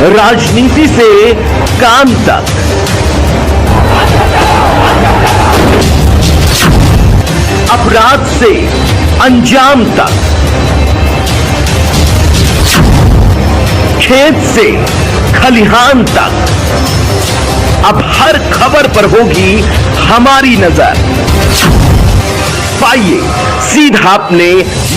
राजनीति से काम तक, अपराध से अंजाम तक, खेत से खलिहान तक, अब हर खबर पर होगी हमारी नजर। पाइए सीधा अपने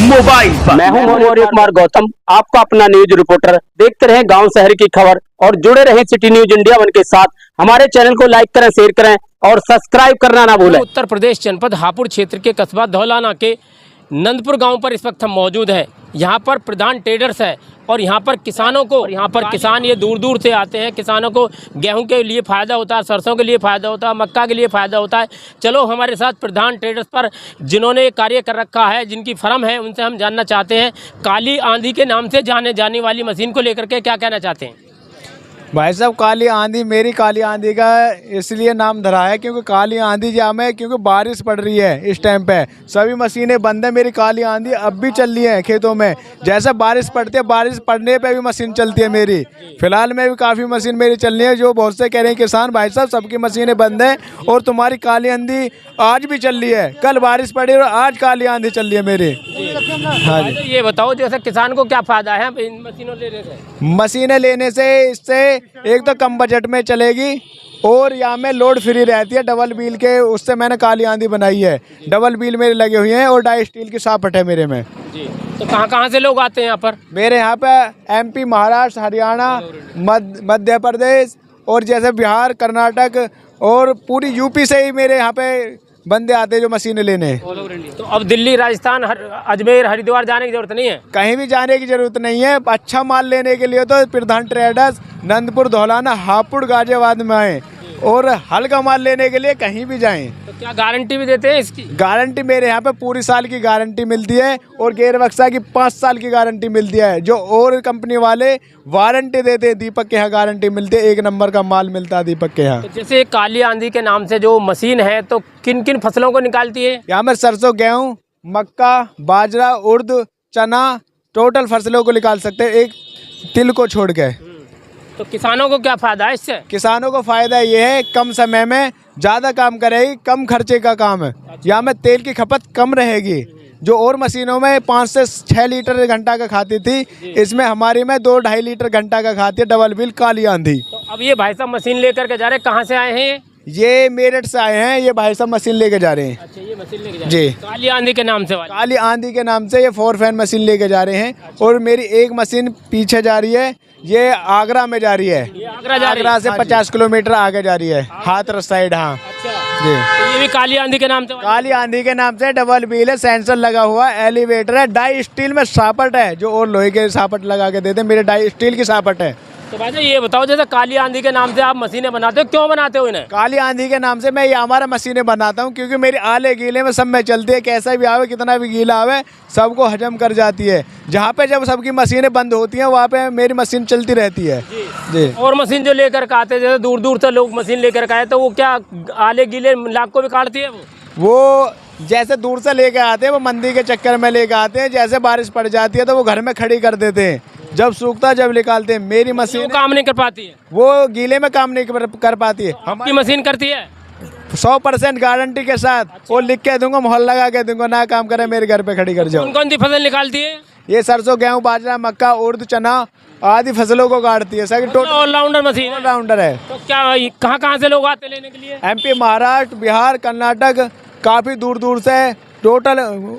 मोबाइल पर। मैं हूं मौर्य कुमार गौतम, आपका अपना न्यूज रिपोर्टर। देखते रहें गांव शहर की खबर और जुड़े रहें सिटी न्यूज इंडिया वन के साथ। हमारे चैनल को लाइक करें, शेयर करें और सब्सक्राइब करना ना भूलें। उत्तर प्रदेश जनपद हापुड़ क्षेत्र के कस्बा धौलाना के नंदपुर गांव पर इस वक्त हम मौजूद हैं। यहाँ पर प्रधान ट्रेडर्स है और यहाँ पर किसानों को, यहाँ पर किसान ये दूर दूर से आते हैं। किसानों को गेहूं के लिए फ़ायदा होता है, सरसों के लिए फ़ायदा होता है, मक्का के लिए फ़ायदा होता है। चलो हमारे साथ प्रधान ट्रेडर्स पर जिन्होंने कार्य कर रखा है, जिनकी फर्म है, उनसे हम जानना चाहते हैं काली आंधी के नाम से जाने जाने वाली मशीन को लेकर के क्या कहना चाहते हैं। भाई साहब, काली आंधी मेरी काली आंधी का इसलिए नाम धरा है क्योंकि काली आंधी जाम है, क्योंकि बारिश पड़ रही है इस टाइम पे। सभी मशीनें बंद है। मेरी काली आंधी अब भी चल रही है खेतों में। जैसे बारिश पड़ती है, बारिश पड़ने पे भी मशीन चलती है मेरी। फिलहाल में भी काफ़ी मशीन मेरी चल रही है। जो बहुत से कह रहे हैं किसान भाई साहब सबकी मशीनें बंद है और तुम्हारी काली आंधी आज भी चल रही है। कल बारिश पड़ी और आज काली आंधी चल रही है मेरी। हाँ जी, ये बताओ जैसे किसान को क्या फ़ायदा है इन मशीनों लेने से? मशीनें लेने से इससे एक तो कम बजट में चलेगी और यहाँ में लोड फ्री रहती है डबल व्हील के। उससे मैंने काली आंधी बनाई है। डबल व्हील मेरे लगे हुए हैं और डाई स्टील की सापट है मेरे में। जी, तो कहाँ से लोग आते हैं यहाँ पर? मेरे यहाँ पे MP, महाराष्ट्र, हरियाणा, मध्य प्रदेश और जैसे बिहार, कर्नाटक और पूरी UP से ही मेरे यहाँ पे बंदे आते हैं जो मशीनें लेने। तो अब दिल्ली, राजस्थान, अजमेर, हरिद्वार जाने की जरूरत नहीं है? कहीं भी जाने की जरूरत नहीं है। अच्छा माल लेने के लिए तो प्रधान ट्रेडर्स नंदपुर, धौलाना, हापुड़, गाजियाबाद में आए और हल्का माल लेने के लिए कहीं भी जाएं। तो क्या गारंटी भी देते हैं इसकी? गारंटी मेरे यहाँ पे पूरी साल की गारंटी मिलती है और गेयर बक्सा की 5 साल की गारंटी मिलती है। जो और कंपनी वाले वारंटी देते हैं, दीपक के यहाँ गारंटी मिलती है। 1 नंबर का माल मिलता है दीपक के यहाँ। तो जैसे काली आंधी के नाम से जो मशीन है तो किन किन फसलों को निकालती है? यहाँ में सरसों, गेहूँ, मक्का, बाजरा, उर्द, चना, टोटल फसलों को निकाल सकते हैं, एक तिल को छोड़ के। तो किसानों को क्या फायदा है इससे? किसानों को फायदा ये है कम समय में ज़्यादा काम करेगी, कम खर्चे का काम है। यहाँ में तेल की खपत कम रहेगी। जो और मशीनों में 5 से 6 लीटर घंटा का खाती थी, इसमें हमारी में 2-2.5 लीटर घंटा का खाती है डबल व्हील काली आंधी। तो अब ये भाई साहब मशीन लेकर के जा रहे हैं, कहाँ से आए हैं? ये मेरठ से आए हैं। ये भाई साहब मशीन लेके जा रहे हैं। अच्छा, ये मशीन लेके जा रहे जी, हैं काली आंधी के नाम से वाली? काली आंधी के नाम से ये 4 फैन मशीन लेके जा रहे हैं। और मेरी एक मशीन पीछे जा रही है, ये आगरा में जा रही है। ये आगरा जा रही है? आगरा से 50 किलोमीटर आगे जा रही है, हाथरस साइड। हाँ अच्छा जी, तो ये भी काली आंधी के नाम से वाली? काली आंधी के नाम से डबल व्हील है, सेंसर लगा हुआ है, एलिवेटर है, डाई स्टील में सापट है। जो और लोहे के सापट लगा के देते हैं, मेरे डाई स्टील की सापट है। तो भाई साहब ये बताओ जैसे काली आंधी के नाम से आप मशीनें बनाते हो, क्यों बनाते हो इन्हें? काली आंधी के नाम से मैं ये हमारा मशीनें बनाता हूँ क्योंकि मेरी आले गीले में सब में चलती है। कैसा भी आवे, कितना भी गीला आवे, सबको हजम कर जाती है। जहाँ पे जब सबकी मशीनें बंद होती हैं वहाँ पे मेरी मशीन चलती रहती है। जी, और मशीन जो लेकर के आते हैं, जैसे दूर दूर से लोग मशीन लेकर के आए, तो वो क्या आले गीले लाख को भी काटती है? वो जैसे दूर से लेके आते हैं वो मंदी के चक्कर में लेके आते हैं। जैसे बारिश पड़ जाती है तो वो घर में खड़ी कर देते हैं, जब सूखता जब निकालते हैं। मेरी मशीन काम नहीं कर पाती है, वो गीले में काम नहीं कर पाती है। हमारी मशीन करती है 100% गारंटी के साथ। अच्छा। वो लिख के दूंगा, मोहर लगा के दूंगा, ना काम करे मेरे घर पे खड़ी कर जाओ। कौन कौन सी फसल निकालती है? ये सरसों, गेहूँ, बाजरा, मक्का, उर्द, चना आदि फसलों को काटती है। सर टोटल ऑलराउंडर मशीन है। ऑलराउंडर है। तो क्या कहाँ से लोग आते लेने के लिए? MP, महाराष्ट्र, बिहार, कर्नाटक, काफ़ी दूर दूर से, टोटल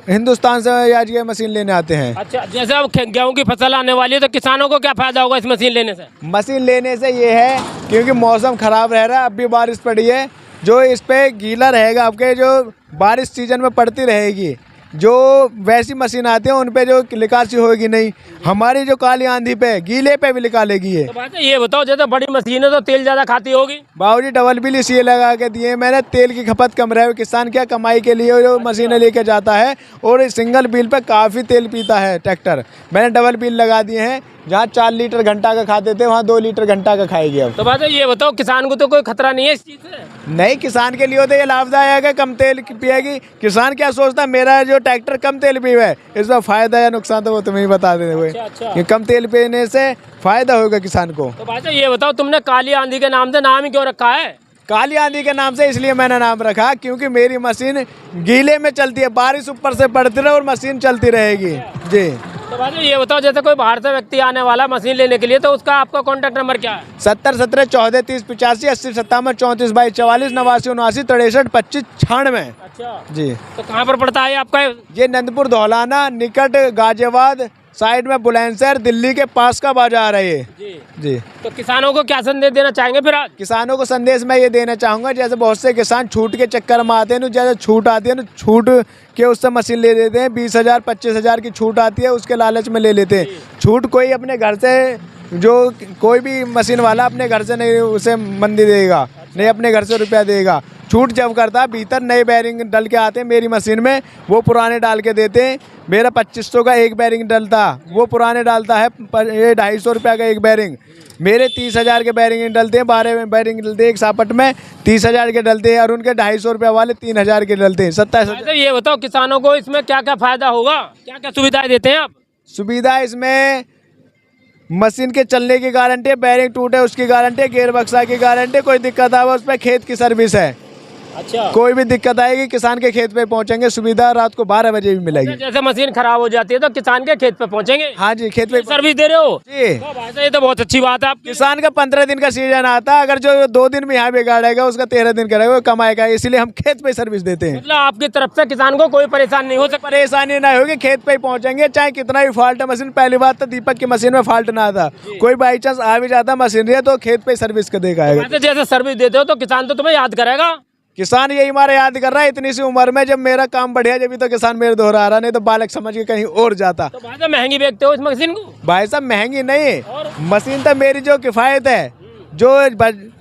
हिंदुस्तान से आज ये मशीन लेने आते हैं। अच्छा, जैसे अब गेहूं की फसल आने वाली है तो किसानों को क्या फायदा होगा इस मशीन लेने से? मशीन लेने से ये है क्योंकि मौसम ख़राब रह रहा है, अब भी बारिश पड़ी है, जो इस पे गीला रहेगा। आपके जो बारिश सीजन में पड़ती रहेगी, जो वैसी मशीन आती है उन पे जो निकासी होगी नहीं। हमारी जो काली आंधी पे गीले पे भी निकालेगी ये। तो बात है, ये बताओ जैसे बड़ी मशीन है तो तेल ज़्यादा खाती होगी? बाबूजी डबल बिल इसलिए लगा के दिए मैंने, तेल की खपत कम रहे। किसान क्या कमाई के लिए जो मशीनें लेके जाता है और सिंगल बिल पे काफ़ी तेल पीता है ट्रैक्टर। मैंने डबल बिल लगा दिए हैं। जहाँ 4 लीटर घंटा का खाते थे वहाँ 2 लीटर घंटा का खाएगी अब। तो बात है, ये बताओ किसान को तो कोई खतरा नहीं है इस चीज़ से? नहीं, किसान के लिए होता है ये लाभदायक है, कम तेल पिएगी। किसान क्या सोचता है, मेरा जो ट्रैक्टर कम तेल पीवे है, इसमें फायदा या नुकसान तो वो तुम्हें ही बता देते हुए। अच्छा। ये कम तेल पीने से फायदा होगा किसान को। तो भाई साहब ये बताओ, तुमने काली आंधी के नाम से नाम ही क्यों रखा है? काली आंधी के नाम से इसलिए मैंने नाम रखा क्योंकि मेरी मशीन गीले में चलती है, बारिश ऊपर से पड़ती रहे और मशीन चलती रहेगी जी। तो भाई साहब ये बताओ, जैसे कोई बाहर से व्यक्ति आने वाला मशीन लेने के लिए, तो उसका आपका कॉन्टैक्ट नंबर क्या है? 70 17 14 30 85 80 57 34 22 44 89 79 63 25 96। अच्छा जी। तो कहाँ पर पड़ता है आपका? ये नंदपुर धौलाना निकट गाजियाबाद साइड में बुलंदशहर दिल्ली के पास का बाजार है ये जी। जी। तो किसानों को क्या संदेश देना चाहेंगे फिर आज? किसानों को संदेश मैं ये देना चाहूँगा, जैसे बहुत से किसान छूट के चक्कर में आते हैं ना, जैसे छूट आती है ना, छूट के उससे मशीन ले लेते हैं, 20,000 25,000 की छूट आती है, उसके लालच में ले लेते हैं। छूट कोई अपने घर से, जो कोई भी मशीन वाला अपने घर से नहीं उसे मंदी देगा, नहीं अपने घर से रुपया देगा। छूट जब करता भीतर नए बैरिंग डल के आते हैं मेरी मशीन में, वो पुराने डाल के देते हैं। मेरा 2500 का एक बैरिंग डलता, वो पुराने डालता है ये 250 रुपये का एक बैरिंग। मेरे 30,000 के बैरिंग डलते हैं, 12 बैरिंग डलते हैं एक सापट में, 30,000 के डलते हैं, और उनके 250 रुपये वाले 3,000 के डलते हैं, 27,000। तो ये बताओ, किसानों को इसमें क्या क्या फायदा होगा, क्या क्या सुविधाएं देते हैं आप? सुविधा इसमें मशीन के चलने की गारंटी है, बैरिंग टूटे उसकी गारंटी है, गेयर बक्सा की गारंटी है, कोई दिक्कत आवे उस पर खेत की सर्विस है। अच्छा। कोई भी दिक्कत आएगी किसान के खेत पे पहुंचेंगे, सुविधा रात को 12 बजे भी मिलेगी। जैसे मशीन खराब हो जाती है तो किसान के खेत पे पहुंचेंगे? हाँ जी, खेत पे सर्विस दे रहे हो जी। तो भाई साहब ये तो बहुत अच्छी बात है आपकी। किसान का 15 दिन का सीजन आता है, अगर जो 2 दिन में यहाँ बिगाड़ेगा उसका 13 दिन करेगा, वो कमाएगा, इसलिए हम खेत पे सर्विस देते हैं। मतलब आपकी तरफ से किसान को कोई परेशानी नहीं हो सकती? परेशानी ना होगी, खेत पे ही पहुंचेंगे, चाहे कितना भी फॉल्ट है मशीन। पहली बात तो दीपक की मशीन में फॉल्ट ना था, कोई बाई चांस आ भी जाता मशीनरी है तो खेत पे सर्विस कर देगा। जैसे सर्विस देते हो तो किसान तो तुम्हें याद करेगा। किसान यही हमारा याद कर रहा है, इतनी सी उम्र में जब मेरा काम बढ़िया, जब तो किसान मेरे दोहरा रहा, नहीं तो बालक समझ के कहीं और जाता। तो भाई साहब महंगी बेचते हो इस मशीन को? भाई साहब महंगी नहीं, मशीन तो मेरी जो किफ़ायत है, जो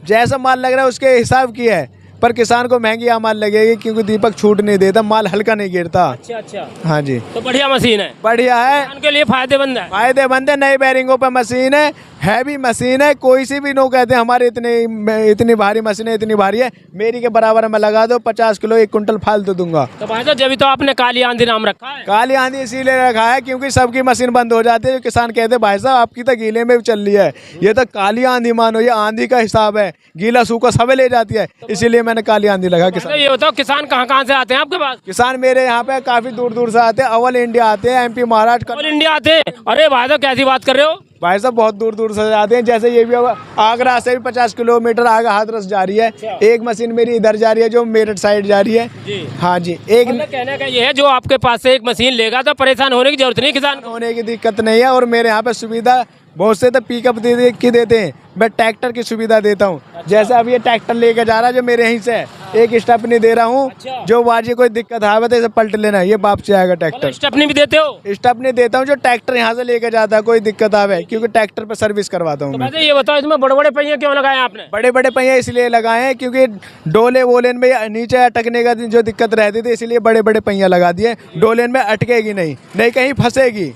जैसा माल लग रहा है उसके हिसाब की है, पर किसान को महंगी माल लगेगी क्योंकि दीपक छूट नहीं देता, माल हल्का नहीं गिरता। अच्छा अच्छा। हाँ जी। तो बढ़िया मशीन है, बढ़िया है, किसान के लिए फायदेमंद है। फायदेमंद है, नए बैरिंगों पर मशीन है, हैवी मशीन है। कोई सी भी नो कहते हैं हमारे इतनी भारी मशीन है, इतनी भारी है, मेरी के बराबर में लगा दो, 50 किलो 1 कुंटल फालतू दूंगा। तो भाई साहब जब तो आपने काली आंधी नाम रखा है? काली आंधी इसीलिए रखा है क्योंकि सबकी मशीन बंद हो जाती है, जो किसान कहते हैं भाई साहब आपकी तो गीले में भी चल रही है, ये तो काली आंधी मानो, ये आंधी का हिसाब है, गीला सूखा सब ले जाती है, इसीलिए मैंने काली आंधी लगा। किसान ये बताओ, किसान कहाँ कहाँ से आते हैं आपके पास? किसान मेरे यहाँ पे काफी दूर दूर से आते हैं, ऑल इंडिया आते हैं, MP महाराष्ट्र ऑल इंडिया आते हैं? अरे भाई साहब कैसी बात कर रहे हो? भाई साहब बहुत दूर दूर से आते हैं। जैसे ये भी आगरा से भी 50 किलोमीटर आगे हाथरस जा रही है, एक मशीन मेरी इधर जा रही है जो मेरठ साइड जा रही है जी। हाँ जी। एक मतलब कहने का ये है, जो आपके पास से एक मशीन लेगा तो परेशान होने की जरूरत नहीं, किसान होने की दिक्कत नहीं है। और मेरे यहाँ पे सुविधा बहुत से तो पिकअप की देते हैं, मैं ट्रैक्टर की सुविधा देता हूँ। जैसे अब ये ट्रैक्टर लेके जा रहा है जो मेरे यहीं से है, एक स्टेपनी दे रहा हूँ, जो बाजी कोई दिक्कत आवे तो इसे पलट लेना, ये वापसी आएगा ट्रैक्टर। स्टेपनी भी देते हो? स्टेपनी देता हूँ, जो ट्रैक्टर यहाँ से लेके जाता है, कोई दिक्कत आवे, क्योंकि ट्रैक्टर पर सर्विस करवाता हूँ मैं। ये बताओ, इसमें बड़े बड़े पहिए क्यों लगाए आपने? बड़े बड़े पहिए इसलिए लगाए हैं क्योंकि डोले वोलेन में नीचे अटकने का जो दिक्कत रहती थी, इसलिए बड़े बड़े पहिया लगा दिए। डोलेन में अटकेगी नहीं कहीं फंसेगी।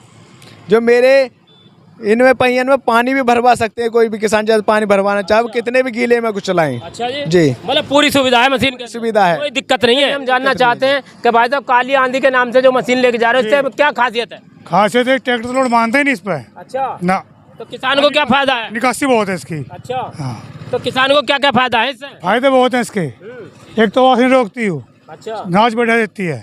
जो मेरे इनमें पहियन में पानी भी भरवा सकते हैं, कोई भी किसान जब पानी भरवाना चाहे कितने भी गीले में कुछ चलाएं। अच्छा जी। मतलब पूरी सुविधा है, मशीन की सुविधा है, कोई दिक्कत नहीं है। हम जानना चाहते हैं कि भाई साहब काली आंधी के नाम से जो मशीन लेके जा रहे हो, इससे क्या खासियत है? खासियत है ट्रैक्टर लोड मानते ही नहीं इस पे। अच्छा ना, तो किसान को क्या फायदा है? निकासी बहुत है इसकी। अच्छा हाँ, तो किसान को क्या क्या फायदा है इससे? फायदे बहुत हैं इसके। एक तो वासनी रोकती हूँ, अच्छा, नाच बढ़ा देती है,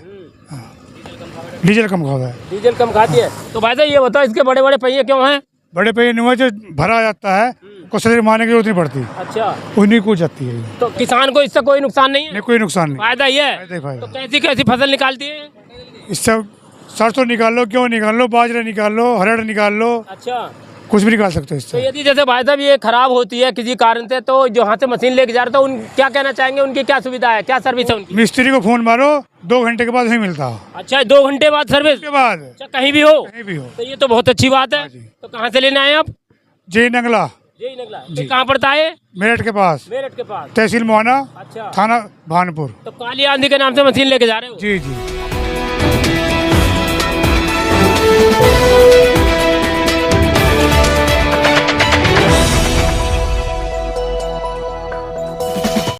डीजल कम खाता है। डीजल कम खाती है। तो भाई साहब ये बताओ, इसके बड़े बड़े पहिए क्यों हैं? बड़े पहिए नहीं हुए, जो भरा जाता है को शरीर मारने की जरूरत नहीं पड़ती, अच्छा, उन्हीं को जाती है। तो किसान को इससे कोई नुकसान नहीं है? नहीं, कोई नुकसान नहीं, फायदा ही है। फायदा ही फायदा। तो कैसी कैसी फसल निकालती है? इससे सरसों निकाल लो, गेहूँ निकाल लो, बाजरा निकाल लो, हरड़ निकाल लो, अच्छा, कुछ भी निकाल सकते हो तो इससे। यदि जैसे भाई साहब ये खराब होती है किसी कारण से, तो जो यहाँ से मशीन लेके जा रहे तो उन क्या कहना चाहेंगे, उनकी क्या सुविधा है, क्या सर्विस है उनकी? मिस्त्री को फोन मारो, 2 घंटे के बाद नहीं मिलता। अच्छा, 2 घंटे बाद सर्विस? के बाद अच्छा, कहीं भी हो? कहीं भी हो। तो ये तो बहुत अच्छी बात है। हाँ जी। तो कहाँ से लेना है आप? जय नंगला, यही निकला। तो कहाँ पड़ता है? मेरठ के पास, मेरठ के पास, तहसील मोहाना, अच्छा, थाना भानपुर। तो काली आंधी के नाम से मशीन लेके जा रहे हो? जी जी।